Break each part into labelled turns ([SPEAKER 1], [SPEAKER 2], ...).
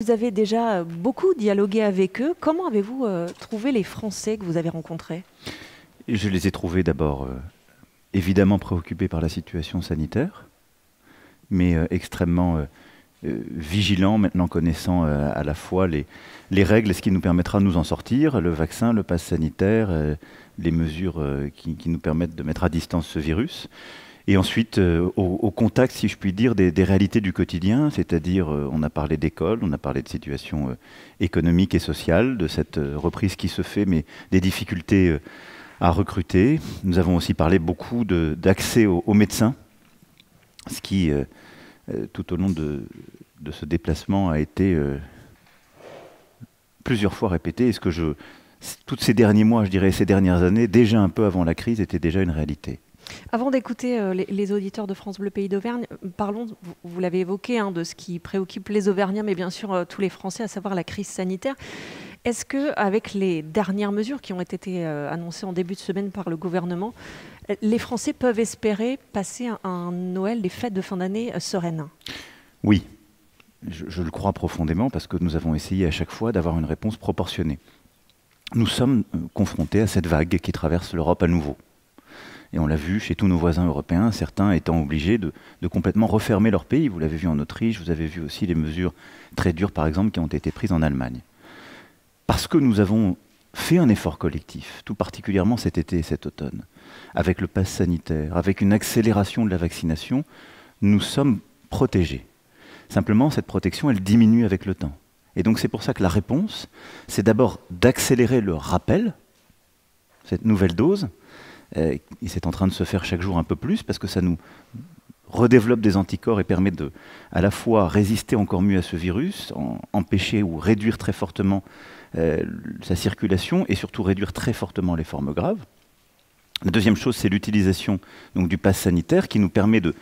[SPEAKER 1] Vous avez déjà beaucoup dialogué avec eux. Comment avez-vous trouvé les Français que vous avez rencontrés?
[SPEAKER 2] Je les ai trouvés d'abord évidemment préoccupés par la situation sanitaire, mais extrêmement vigilants, maintenant connaissant à la fois les règles et ce qui nous permettra de nous en sortir, le vaccin, le pass sanitaire, les mesures qui nous permettent de mettre à distance ce virus. Et ensuite, au contact, si je puis dire, des réalités du quotidien, c'est-à-dire, on a parlé d'école, on a parlé de situation économique et sociale, de cette reprise qui se fait, mais des difficultés à recruter. Nous avons aussi parlé beaucoup d'accès aux médecins, ce qui, tout au long de ce déplacement, a été plusieurs fois répété. Et ce que tous ces derniers mois, je dirais, ces dernières années, déjà un peu avant la crise, était déjà une réalité.
[SPEAKER 1] Avant d'écouter les auditeurs de France Bleu Pays d'Auvergne, parlons, vous l'avez évoqué, de ce qui préoccupe les Auvergnats, mais bien sûr tous les Français, à savoir la crise sanitaire. Est-ce qu'avec les dernières mesures qui ont été annoncées en début de semaine par le gouvernement, les Français peuvent espérer passer un Noël, des fêtes de fin d'année sereines?
[SPEAKER 2] Oui, je le crois profondément parce que nous avons essayé à chaque fois d'avoir une réponse proportionnée. Nous sommes confrontés à cette vague qui traverse l'Europe à nouveau. Et on l'a vu chez tous nos voisins européens, certains étant obligés de complètement refermer leur pays. Vous l'avez vu en Autriche, vous avez vu aussi les mesures très dures, par exemple, qui ont été prises en Allemagne. Parce que nous avons fait un effort collectif, tout particulièrement cet été et cet automne, avec le pass sanitaire, avec une accélération de la vaccination, nous sommes protégés. Simplement, cette protection, elle diminue avec le temps. Et donc c'est pour ça que la réponse, c'est d'abord d'accélérer le rappel, cette nouvelle dose. Et c'est en train de se faire chaque jour un peu plus parce que ça nous redéveloppe des anticorps et permet de à la fois résister encore mieux à ce virus, empêcher ou réduire très fortement sa circulation et surtout réduire très fortement les formes graves. La deuxième chose, c'est l'utilisation du pass sanitaire qui nous permet de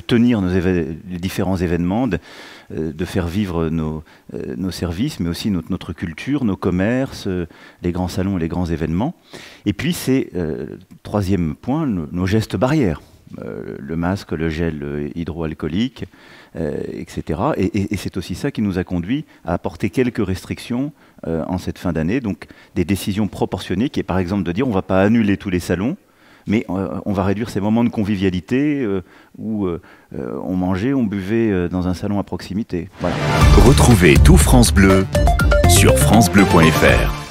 [SPEAKER 2] tenir les différents événements, de faire vivre nos services, mais aussi notre culture, nos commerces, les grands salons et les grands événements. Et puis c'est, troisième point, nos gestes barrières, le masque, le gel hydroalcoolique, etc. Et c'est aussi ça qui nous a conduit à apporter quelques restrictions en cette fin d'année, donc des décisions proportionnées, qui est par exemple de dire on ne va pas annuler tous les salons, mais on va réduire ces moments de convivialité où on mangeait, on buvait dans un salon à proximité. Voilà.
[SPEAKER 3] Retrouvez tout France Bleu sur francebleu.fr.